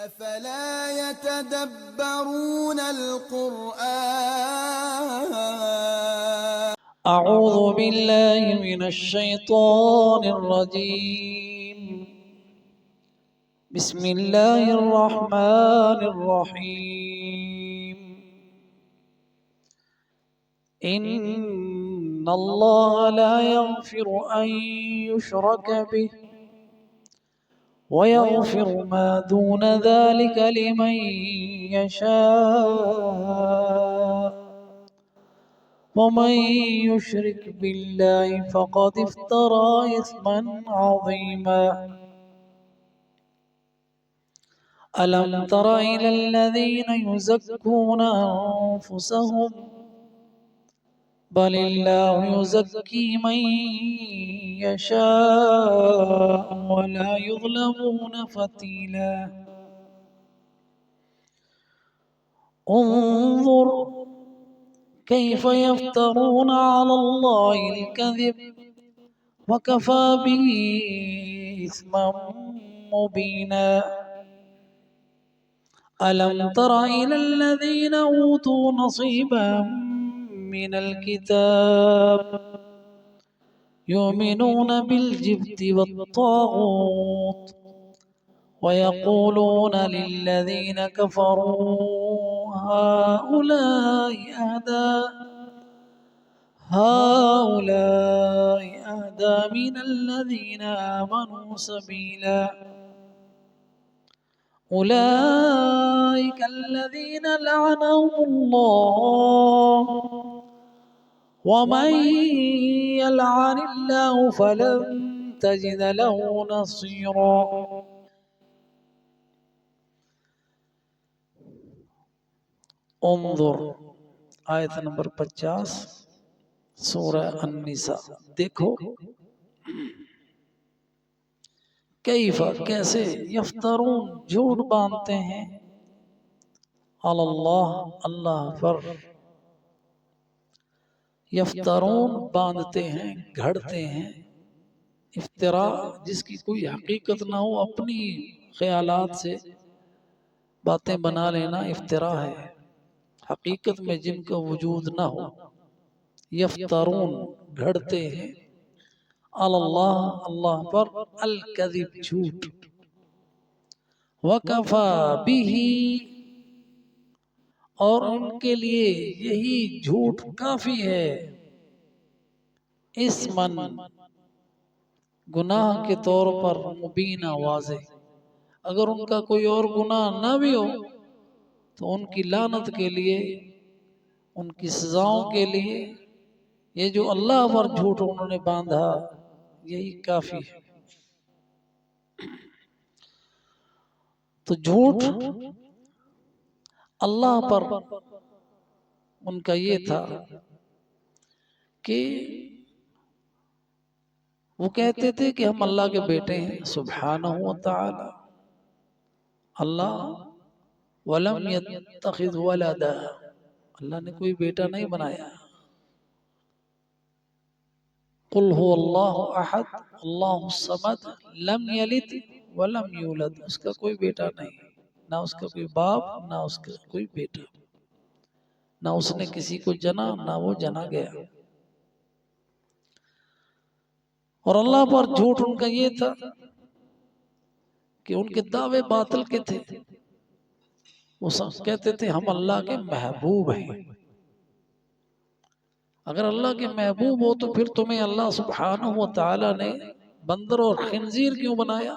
أفلا يتدبرون القرآن. أعوذ بالله من الشيطان الرجيم. بسم الله الرحمن الرحيم. إن الله لا يغفر أن يشرك به ويغفر ما دون ذلك لمن يشاء ومن يشرك بالله فقد افترى إثما عظيما. ألم تر إلى الذين يزكون أنفسهم بل الله يزكي من يشاء ولا يظلمون فتيلا. انظر كيف يفترون على الله الكذب وكفى به إثما مبينا. ألم تر إلى الذين أوتوا نصيبا من الكتاب يؤمنون بالجبت والطاغوت ويقولون للذين كفروا هؤلاء أهدى من الذين آمنوا سبيلا. أولئك الذين لعنهم الله ومن يلعن الله فلن تجد له نصيرا. انظر آیت نمبر 50 سورہ النساء. دیکھو کیف کیسے یفترون جھوٹ باندھتے ہیں علی اللہ اللہ پر. یفترون باندھتے ہیں گھڑتے ہیں. افتراء جس کی کوئی حقیقت نہ ہو اپنی خیالات سے باتیں بنا لینا افتراء ہے. حقیقت میں جن کا وجود نہ ہو. یفترون گھڑتے ہیں اللہ اللہ پر الکذب جھوٹ. وکفا بہ اور ان کے لیے یہی جھوٹ کافی ہے. اسمن گناہ کے طور پر مبینہ واضح. اگر ان کا کوئی اور گناہ نہ بھی ہو تو ان کی لعنت کے لیے ان کی سزاؤں کے لیے یہ جو اللہ پر جھوٹ انہوں نے باندھا یہی کافی ہے. تو جھوٹ اللہ پر ان کا یہ تھا کہ وہ کہتے تھے کہ ہم اللہ کے بیٹے ہیں سبحانہ و تعالی. اللہ وَلَمْ يَتَّخِذْ وَلَدًا اللہ نے کوئی بیٹا نہیں بنایا. قُلْ هُوَ اللَّهُ أَحَدٌ اللَّهُ الصَّمَدُ لَمْ يَلِدْ وَلَمْ يُولَدْ اس کا کوئی بیٹا نہیں، نہ اس کا کوئی باپ نہ اس کا کوئی بیٹا، نہ اس نے کسی کو جنا نہ وہ جنا گیا. اور اللہ پر جھوٹ ان کا یہ تھا کہ ان کے دعوے باطل کے تھے. وہ کہتے تھے ہم اللہ کے محبوب ہیں. اگر اللہ کے محبوب ہو تو پھر تمہیں اللہ سبحانہ و تعالی نے بندر اور خنزیر کیوں بنایا؟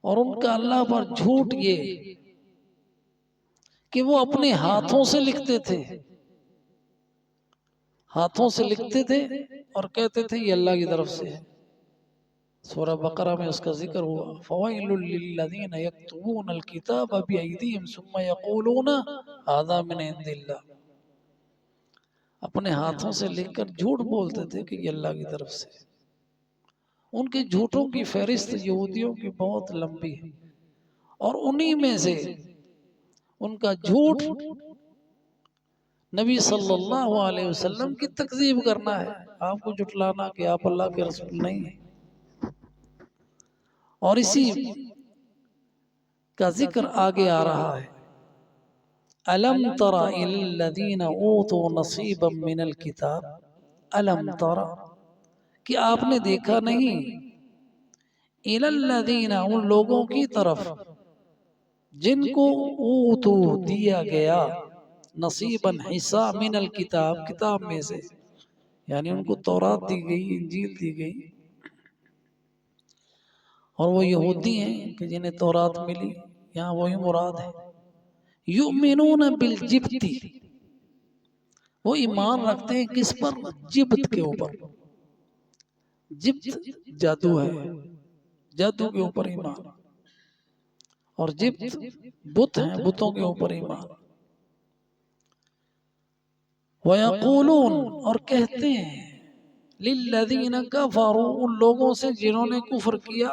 اور ان کا اللہ پر جھوٹ یہ کہ وہ اپنے ہاتھوں سے لکھتے تھے. ہاتھوں سے لکھتے تھے اور کہتے تھے یہ اللہ کی طرف سے ہے. سورہ بقرہ میں اس کا ذکر ہوا فَوَيْلٌ لِّلَّذِينَ يَكْتُبُونَ الْكِتَابَ بِأَيْدِيهِمْ ثُمَّ يَقُولُونَ هَذَا مِنْ عِندِ اللَّهِ. اپنے ہاتھوں سے لکھ کر جھوٹ بولتے تھے کہ یہ اللہ کی طرف سے. ان کے جھوٹوں کی فہرست یہودیوں کی بہت لمبی ہے اور انہی میں سے ان کا جھوٹ نبی صلی اللہ علیہ وسلم کی تکذیب کرنا ہے. آپ کو جھٹلانا کہ آپ اللہ کے رسول نہیں ہیں. اور اسی کا ذکر آگے آ رہا ہے۔ الم تر الی الذین اوتوا نصیبا من الکتاب، الم تر کہ آپ نے دیکھا نہیں، الی الذین ان لوگوں کی طرف جن کو اوتو دیا گیا، نصیبا حصہ، من الکتاب کتاب میں سے، یعنی ان کو تورات دی گئی، انجیل دی گئی، اور وہ یہودی ہیں کہ جنہیں تورات ملی، یہاں وہی مراد ہے۔ یؤمنون بالجبتی، وہ ایمان رکھتے ہیں کس پر؟ جبت کے اوپر۔ جبت جادو ہے، جادو کے اوپر ایمان، اور جبت بت ہیں، بتوں کے اوپر ایمان۔ وَيَقُولُونَ اور کہتے ہیں، لِلَّذِينَ كَفَرُوا ان لوگوں سے جنہوں نے کفر کیا،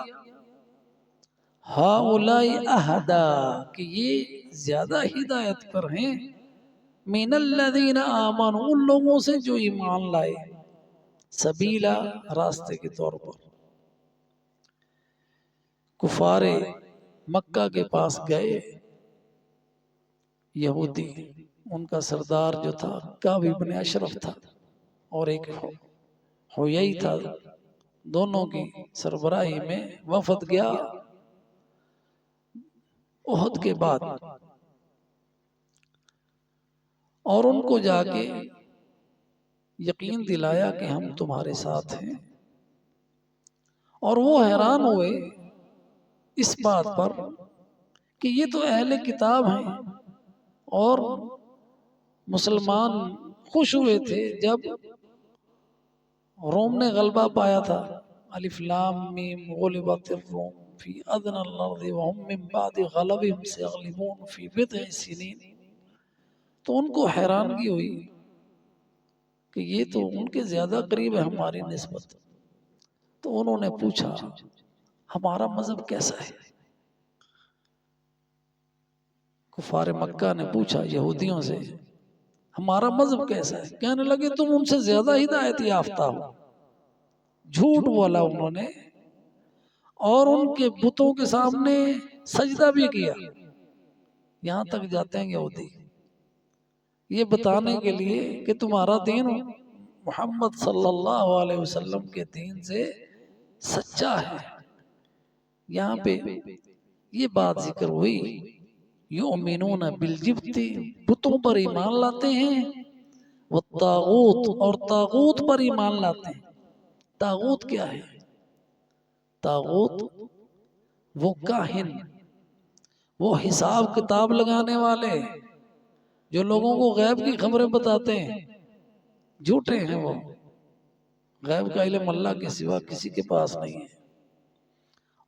هَؤُلَاءِ أَهْدَىٰ کہ یہ زیادہ ہدایت پر ہیں، مِنَ الَّذِينَ آمَنُوا ان لوگوں سے جو ایمان لائے، سبیلا راستے کے طور پر۔ کفار مکہ کے پاس گئے یہودی، ان کا سردار جو تھا کعب بن اشرف تھا، اور ایک حیی تھا، دونوں کی سربراہی میں وفد گیا احد کے بعد، اور ان کو جا کے یقین دلایا کہ ہم تمہارے ساتھ ہیں، اور وہ حیران ہوئے اس بات پر کہ یہ تو اہل کتاب ہیں، اور مسلمان خوش ہوئے تھے جب روم نے غلبہ پایا تھا، الف لام میم غلبت الروم فی ادنی الارض وهم من بعد غلبهم سیغلبون فی بضع سنین۔ تو ان کو حیرانگی ہوئی کہ یہ تو ان کے زیادہ قریب ہے ہماری نسبت۔ تو انہوں نے پوچھا ہمارا مذہب کیسا ہے؟ کفار مکہ نے پوچھا یہودیوں سے ہمارا مذہب کیسا ہے؟ کہنے لگے تم ان سے زیادہ ہدایت یافتہ ہو۔ جھوٹ بولا انہوں نے، اور ان کے بتوں کے سامنے سجدہ بھی کیا۔ یہاں تک جاتے ہیں یہودی یہ بتانے کے لیے کہ تمہارا دین محمد صلی اللہ علیہ وسلم کے دین سے سچا ہے۔ یہاں پہ یہ بات ذکر ہوئی، یؤمنون بالجبت بتوں پر ایمان لاتے ہیں، والطاغوت اور طاغوت پر ایمان لاتے ہیں۔ طاغوت کیا ہے؟ طاغوت وہ کاہن، وہ حساب کتاب لگانے والے، جو لوگوں کو غیب کی خبریں بتاتے ہیں، جھوٹے ہیں وہ۔ غیب کا علم اللہ کے سوا کسی کے پاس نہیں ہے۔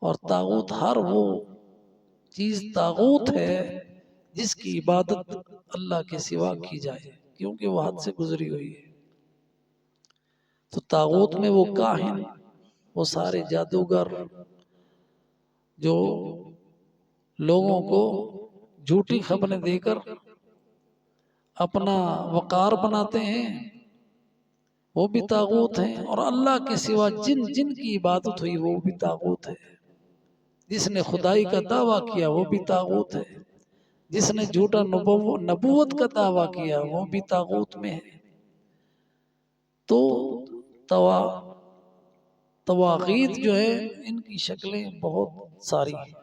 اور طاغوت ہر وہ چیز طاغوت ہے جس کی عبادت اللہ کے سوا کی جائے، کیونکہ وہ حد سے گزری ہوئی ہے۔ تو طاغوت میں وہ کاہن، وہ سارے جادوگر جو لوگوں کو جھوٹی خبریں دے کر اپنا وقار بناتے ہیں، وہ بھی طاغوت ہیں۔ اور اللہ کے سوا جن جن کی عبادت ہوئی وہ بھی طاغوت ہے۔ جس نے خدائی کا دعویٰ کیا وہ بھی طاغوت ہے، جس نے جھوٹا نبوت کا دعویٰ کیا وہ بھی طاغوت میں ہے۔ تو طواغیت جو ہے ان کی شکلیں بہت ساری ہیں۔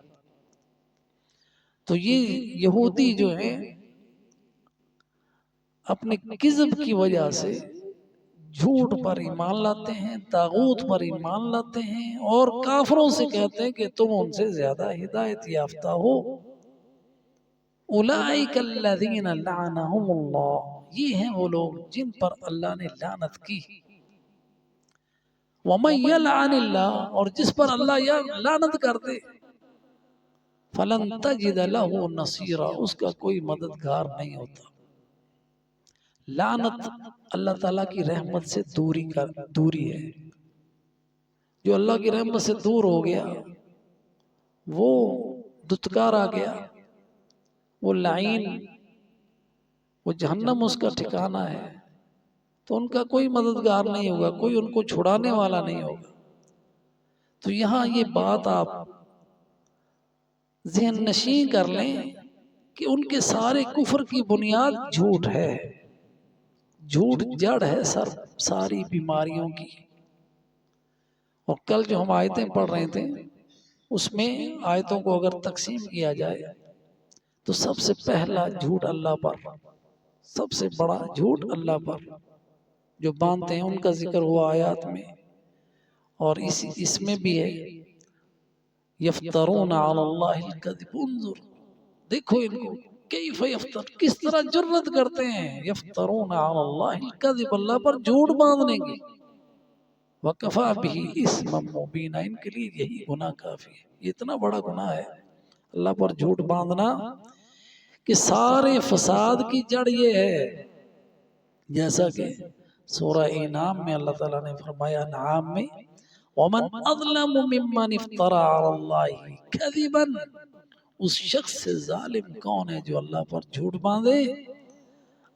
تو یہ یہودی جو ہیں اپنے کذب کی وجہ سے جھوٹ پر ایمان لاتے ہیں، طاغوت پر ایمان لاتے ہیں، اور کافروں سے کہتے ہیں کہ تم ان سے زیادہ ہدایت یافتہ ہو۔ اولئک الذین لعنہم اللہ، یہ ہیں وہ لوگ جن پر اللہ نے لعنت کی۔ ومن یلعن اللہ، اور جس پر اللہ لعنت کر دے، فلن تجد له نصیرا، اس کا کوئی مددگار نہیں ہوتا۔ لعنت اللہ تعالیٰ کی رحمت سے دوری ہے۔ جو اللہ کی رحمت سے دور ہو گیا وہ دتکارا گیا، وہ لعین، وہ جہنم اس کا ٹھکانہ ہے۔ تو ان کا کوئی مددگار نہیں ہوگا، کوئی ان کو چھڑانے والا نہیں ہوگا۔ تو یہاں یہ بات آپ ذہن نشین کر لیں کہ ان کے سارے کفر کی بنیاد جھوٹ ہے، جھوٹ جڑ ہے ساری بیماریوں کی۔ اور کل جو ہم آیتیں پڑھ رہے تھے اس میں آیتوں کو اگر تقسیم کیا جائے تو سب سے پہلا جھوٹ اللہ پر، سب سے بڑا جھوٹ اللہ پر جو باندھتے ہیں ان کا ذکر ہوا آیات میں، اور اس میں بھی ہے یفترون علی اللہ الکذب، انظر دیکھو ان کو کیف یفتر، کس طرح جرت کرتے ہیں، یفترون علی اللہ الکذب، اللہ پر جھوٹ باندھنے کی، وکفا بہ اسما مبینا، ان کے لیے یہی گناہ کافی ہے، یہ اتنا بڑا گناہ ہے اللہ پر جھوٹ باندھنا کہ سارے فساد کی جڑ یہ ہے، جیسا کہ سورہ انعام میں اللہ تعالیٰ نے فرمایا، انعام میں وَمَنْ أَظْلَمُ مِمَّنِ افْتَرَى عَلَى اللَّهِ كَذِبًا، اس شخص سے ظالم کون ہے جو اللہ پر جھوٹ باندھے،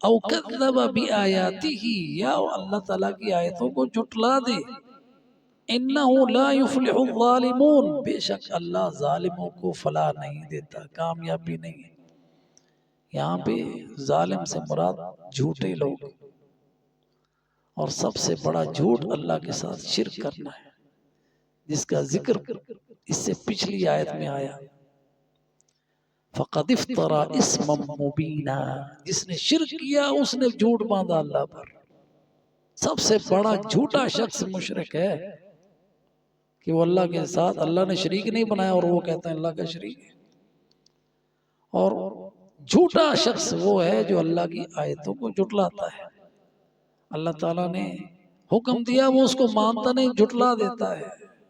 او کذب بآیاتہ، یا اللہ تعالیٰ کی آیتوں کو جھٹلا دے، انہو لا یفلح الظالمون، بے شک اللہ ظالموں کو فلاح نہیں دیتا، کامیابی نہیں ہے۔ یہاں پہ ظالم سے مراد جھوٹے لوگ، اور سب سے بڑا جھوٹ اللہ کے ساتھ شرک کرنا ہے، جس کا ذکر اس سے پچھلی آیت میں آیا، فَقَدْ افْتَرَى اسْمًا مُبِينًا، جس نے شرک کیا اس نے جھوٹ باندھا اللہ پر۔ سب سے بڑا جھوٹا شخص مشرک ہے کہ وہ اللہ کے ساتھ، اللہ نے شریک نہیں بنایا اور وہ کہتا ہے اللہ کا شریک ہے، اور جھوٹا شخص وہ ہے جو اللہ کی آیتوں کو جھٹلاتا ہے، اللہ تعالیٰ نے حکم دیا وہ اس کو مانتا نہیں، جھٹلا دیتا ہے،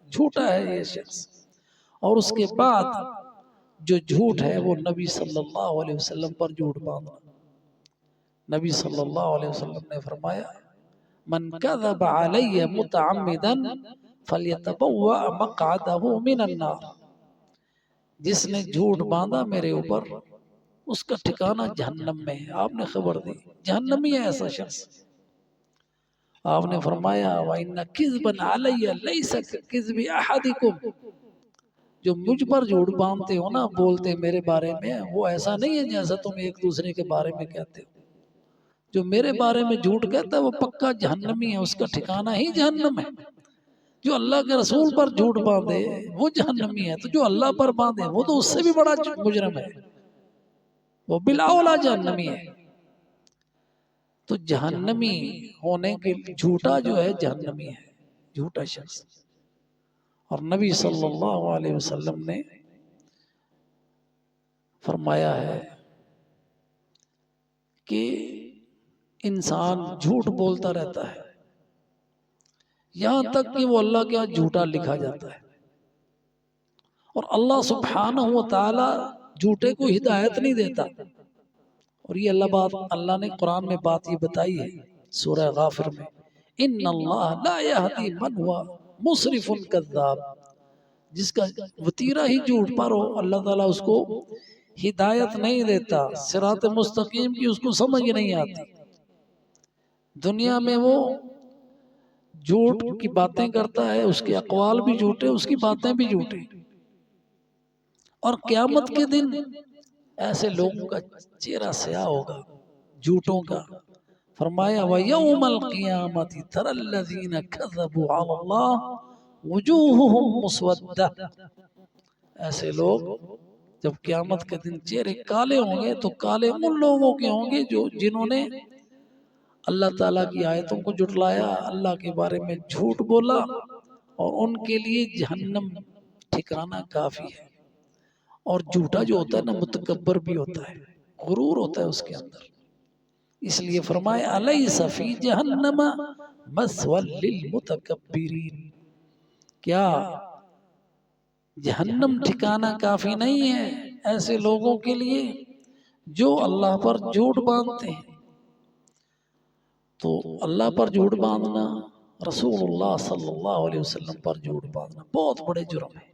جھوٹا ہے یہ شخص۔ اور اس کے بعد جو جھوٹ ہے وہ نبی صلی اللہ علیہ وسلم پر جھوٹ باندھنا۔ نبی صلی اللہ علیہ وسلم نے فرمایا، من کذب علی متعمدا فلیتبوأ مقعدہ من النار، جس نے جھوٹ باندھا میرے اوپر اس کا ٹھکانہ جہنم میں ہے۔ آپ نے خبر دی جہنمی ہے ایسا شخص۔ آپ نے فرمایا وَإِنَّ كِذْبًا عَلَيَّ لَيْسَ كِذْبِ أَحَدِكُمْ، جو مجھ پر جھوٹ باندھتے ہو نا، بولتے میرے بارے میں، وہ ایسا نہیں ہے جیسا تم ایک دوسرے کے بارے میں کہتے ہو۔ جو میرے بارے میں جھوٹ کہتا ہے وہ پکا جہنمی ہے، اس کا ٹھکانہ ہی جہنم ہے۔ جو اللہ کے رسول پر جھوٹ باندھے وہ جہنمی ہے، تو جو اللہ پر باندھے وہ تو اس سے بھی بڑا مجرم ہے، وہ بلاولا جہنمی ہے۔ تو جہنمی ہونے کے جھوٹا جو ہے جہنمی ہے، جھوٹا شخص۔ اور نبی صلی اللہ علیہ وسلم نے فرمایا ہے کہ انسان جھوٹ بولتا رہتا ہے یہاں تک کہ وہ اللہ کے ہاں جھوٹا لکھا جاتا ہے، اور اللہ سبحانہ و تعالی جھوٹے کو ہدایت نہیں دیتا۔ اور یہ اللہ نے قرآن میں بات یہ بتائی ہے سورہ غافر میں، ان اللہ لا یہدی من ہوا مسرف کذاب، جس کا وتیرہ ہی جھوٹ پر ہو اللہ تعالیٰ اس کو ہدایت نہیں دیتا، صراط مستقیم کی اس کو سمجھ نہیں آتی۔ دنیا میں وہ جھوٹ کی باتیں کرتا ہے، اس کے اقوال بھی جھوٹے، اس کی باتیں بھی جھوٹے، اور قیامت کے دن ایسے لوگوں کا چہرہ سیاہ ہوگا جھوٹوں کا۔ فرمایا وَيَوْمَ الْقِيَامَةِ تَرَى الَّذِينَ كَذَبُوا عَلَى اللَّهِ وُجُوهُهُمْ مُسْوَدَّةٌ، ایسے لوگ جب قیامت کے دن چہرے کالے ہوں گے تو کالے ان لوگوں کے ہوں گے جنہوں نے اللہ تعالیٰ کی آیتوں کو جھٹلایا، اللہ کے بارے میں جھوٹ بولا، اور ان کے لیے جہنم ٹھکانہ کافی ہے۔ اور جھوٹا جو ہوتا ہے نا متکبر بھی ہوتا ہے، غرور ہوتا ہے اس کے اندر، اس لیے فرمایا الیس فی جہنم مثوی للمتکبرین، کیا جہنم ٹھکانہ کافی نہیں ہے ایسے لوگوں کے لیے جو اللہ پر جھوٹ باندھتے ہیں۔ تو اللہ پر جھوٹ باندھنا، رسول اللہ صلی اللہ علیہ وسلم پر جھوٹ باندھنا بہت بڑے جرم ہے۔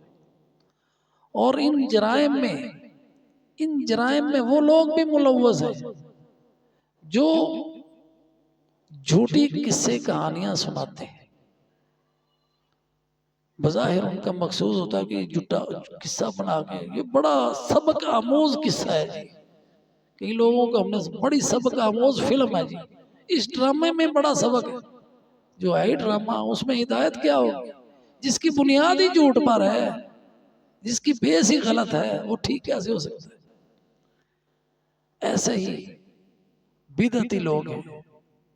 اور ان جرائم میں وہ لوگ بھی ملوث ہیں جو جھوٹی قصے کہانیاں سناتے ہیں، بظاہر ان کا مقصود ہوتا ہے کہ جھوٹا قصہ بنا کے، یہ بڑا سبق آموز قصہ ہے جی، کئی لوگوں کو ہم نے بڑی سبق آموز فلم ہے جی، اس ڈرامے میں بڑا سبق ہے، جو ہے ڈرامہ اس میں ہدایت کیا ہوگی؟ جس کی بنیاد ہی جھوٹ پر ہے، جس کی بیس ہی غلط ہے، وہ ٹھیک کیسے ہو سکتا ہے؟ ایسے ہی بدعتی لوگ ہیں،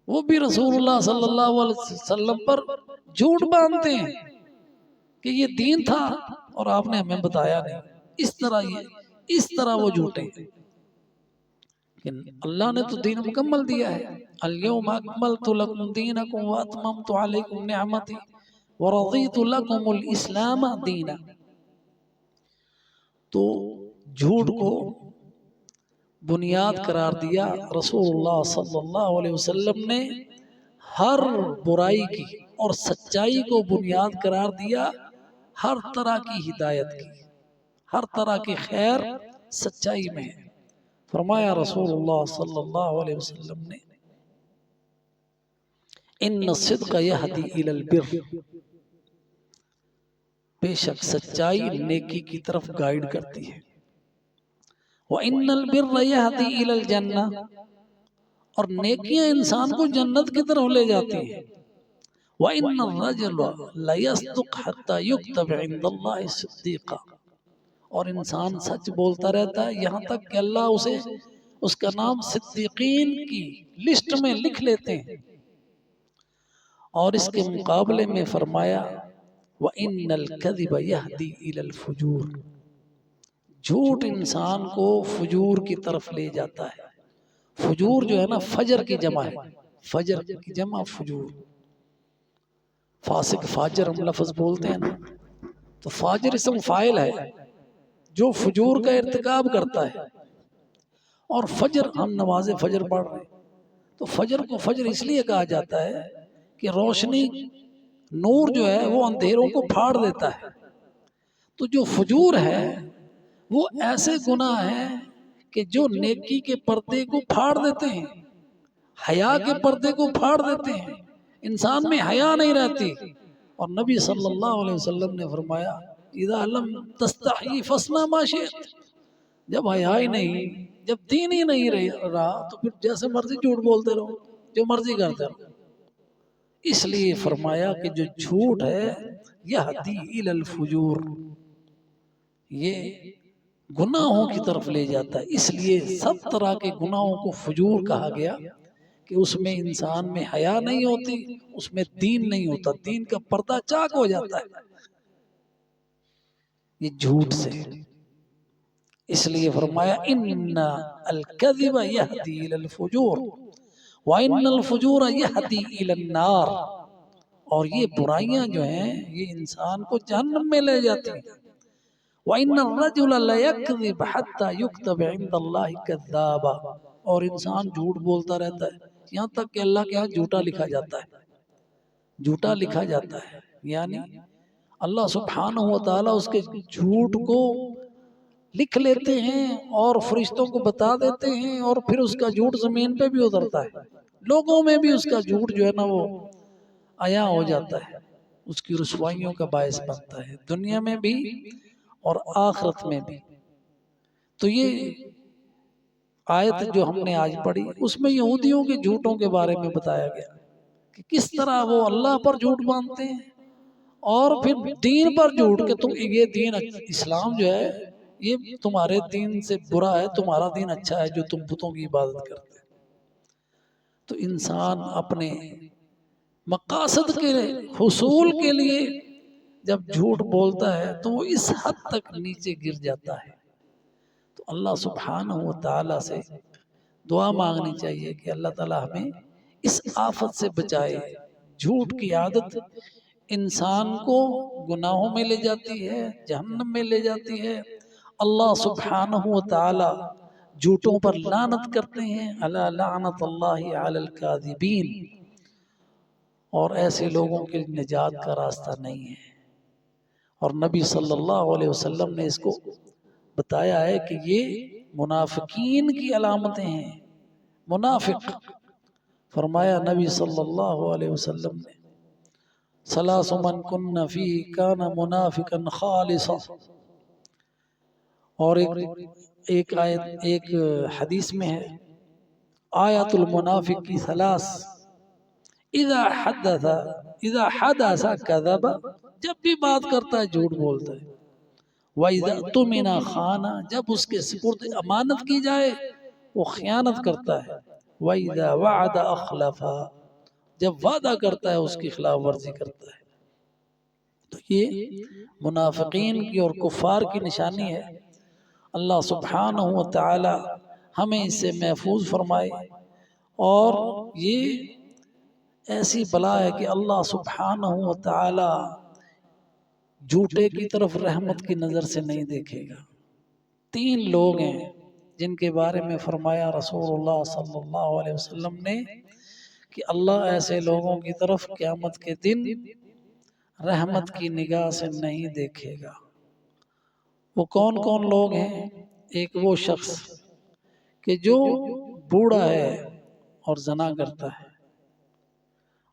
وہ بھی رسول اللہ صلی اللہ علیہ وسلم پر جھوٹ باندھتے ہیں کہ یہ دین تھا اور آپ نے ہمیں بتایا نہیں، اس طرح وہ جھوٹے ہیں۔ اللہ نے تو دین مکمل دیا ہے، الیوم اکملت لکم دینکم واتممت علیکم نعمتی ورضیت لکم الاسلام دینا۔ تو جھوٹ کو بنیاد قرار دیا رسول اللہ صلی اللہ علیہ وسلم نے، ہر برائی کی اور سچائی کو بنیاد قرار دیا، ہر طرح کی ہدایت کی، ہر طرح کی خیر سچائی میں ہے۔ فرمایا رسول اللہ صلی اللہ علیہ وسلم نے، ان الصدق یہدی الی البر، بے شک سچائی نیکی کی طرف گائیڈ کرتی ہے، وَإِنَّ الْبِرَّ يَهْدِي إِلَى الْجَنَّةِ، اور نیکیاں انسان کو جنت کی طرف لے جاتی ہیں، وَإِنَّ الرَّجُلَ لَيَصْدُقُ حَتَّى يُكْتَبَ عِندَ اللَّهِ صِدِّيقًا، اور انسان سچ بولتا رہتا ہے یہاں تک کہ اللہ اسے اس کا نام صدیقین کی لسٹ میں لکھ لیتے ہیں۔ اور اس کے مقابلے میں فرمایا وَإِنَّ الْكَذِبَ يَهْدِي إِلَى الْفُجُورِ، جھوٹ انسان کو فجور کی طرف لے جاتا ہے۔ فجور جو ہے نا فجر کی جمع ہے، فجر کی جمع فجور، فاسق فاجر ہم لفظ بولتے ہیں نا، تو فاجر اسم فاعل ہے جو فجور کا ارتکاب کرتا ہے، اور فجر ہم نماز فجر پڑھ رہے ہیں، تو فجر کو فجر اس لیے کہا جاتا ہے کہ روشنی نور جو ہے وہ اندھیروں کو پھاڑ دیتا ہے۔ تو جو فجور ہے وہ ایسے گناہ ہیں کہ جو نیکی کے پردے کو پھاڑ دیتے ہیں، حیا کے پردے کو پھاڑ دیتے ہیں، انسان میں حیا نہیں رہتی۔ اور نبی صلی اللہ علیہ وسلم نے فرمایا اذا لم تستحی فاصنع ما شئت، جب حیا ہی نہیں، جب دین ہی نہیں رہا تو پھر جیسے مرضی جھوٹ بولتے رہو، جو مرضی کرتے رہو۔ اس لیے فرمایا کہ جو جھوٹ ہے یہدی الی الفجور، یہ گناہوں کی طرف لے جاتا ہے، اس لیے سب طرح کے گناہوں کو فجور کہا گیا کہ اس میں انسان میں حیا نہیں ہوتی، اس میں دین نہیں ہوتا، دین کا پردہ چاک ہو جاتا ہے یہ جھوٹ سے۔ اس لیے فرمایا ان الکذب یہدی الی الفجور وان الفجور یہدی الی النار، اور یہ برائیاں جو ہیں یہ انسان کو جہنم میں لے جاتی ہیں۔ وَإِنَّ الرَّجُلَ لَيَكْذِبَ حَتَّى يُكْتَبَ عِندَ اللَّهِ كَذَّابًا، اور انسان جھوٹ بولتا رہتا ہے یہاں تک کہ اللہ کے ہاں جھوٹا لکھا جاتا ہے، جھوٹا لکھا جاتا ہے، یعنی اللہ سبحانہ وتعالی اس کے جھوٹ کو لکھ لیتے ہیں اور فرشتوں کو بتا دیتے ہیں، اور پھر اس کا جھوٹ زمین پہ بھی اترتا ہے، لوگوں میں بھی اس کا جھوٹ جو ہے نا وہ عیاں ہو جاتا ہے، اس کی رسوائیوں کا باعث بنتا ہے، دنیا میں بھی اور آخرت میں بھی۔ تو یہ آیت جو ہم نے آج پڑھی اس میں یہودیوں کے جھوٹوں کے بارے میں بتایا گیا کہ کس طرح وہ اللہ پر جھوٹ باندھتے ہیں اور پھر دین پر جھوٹ کہ تم یہ دین اسلام جو ہے یہ تمہارے دین سے برا ہے، تمہارا دین اچھا ہے جو تم بتوں کی عبادت کرتے ہیں۔ تو انسان اپنے مقاصد کے حصول کے لیے جب جھوٹ بولتا ہے تو وہ اس حد تک نیچے گر جاتا ہے۔ تو اللہ سبحانہ وتعالی سے دعا مانگنی چاہیے کہ اللہ تعالی ہمیں اس آفت سے بچائے۔ جھوٹ کی عادت انسان کو گناہوں میں لے جاتی ہے، جہنم میں لے جاتی ہے۔ اللہ سبحانہ وتعالی جھوٹوں پر لعنت کرتے ہیں، الا لعنت اللہ علی الکاذبین، اور ایسے لوگوں کے نجات کا راستہ نہیں ہے۔ اور نبی صلی اللہ علیہ وسلم نے اس کو بتایا ہے کہ یہ منافقین کی علامتیں ہیں، منافق۔ فرمایا نبی صلی اللہ علیہ وسلم نے ثلاث من کن فیہ کان منافقا خالصا. اور ایک آیت ایک حدیث میں ہے آیت المنافق کی ثلاث اذا حدث کذب، جب بھی بات کرتا ہے جھوٹ بولتا ہے، وَإِذَا اؤْتُمِنَ خَانَ، جب اس کے سپرد امانت کی جائے وہ خیانت کرتا ہے، وَإِذَا وَعَدَ أَخْلَفَ، جب وعدہ کرتا ہے اس کی خلاف ورزی کرتا ہے. تو یہ منافقین کی اور کفار کی نشانی ہے. اللہ سبحانہ و تعالی ہمیں اس سے محفوظ فرمائے. اور یہ ایسی بلا ہے کہ اللہ سبحانہ و تعالی جھوٹے کی طرف رحمت کی نظر سے نہیں دیکھے گا. 3 لوگ ہیں جن کے بارے میں فرمایا رسول اللہ صلی اللہ علیہ وسلم نے کہ اللہ ایسے لوگوں کی طرف قیامت کے دن رحمت کی نگاہ سے نہیں دیکھے گا. وہ کون کون لوگ ہیں؟ ایک وہ شخص کہ جو بوڑھا ہے اور زنا کرتا ہے،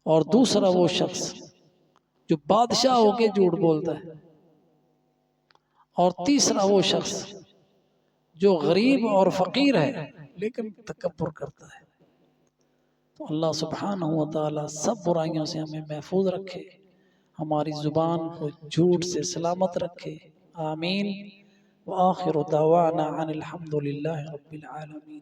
اور دوسرا وہ شخص جو بادشاہ ہو کے جھوٹ بولتا ہے، اور تیسرا وہ شخص جو غریب اور فقیر ہے لیکن تکبر کرتا ہے. تو اللہ سبحانہ و تعالی سب برائیوں سے ہمیں محفوظ رکھے، ہماری زبان کو جھوٹ سے سلامت رکھے. آمین. وآخر دعوانا عن الحمد للہ رب العالمین.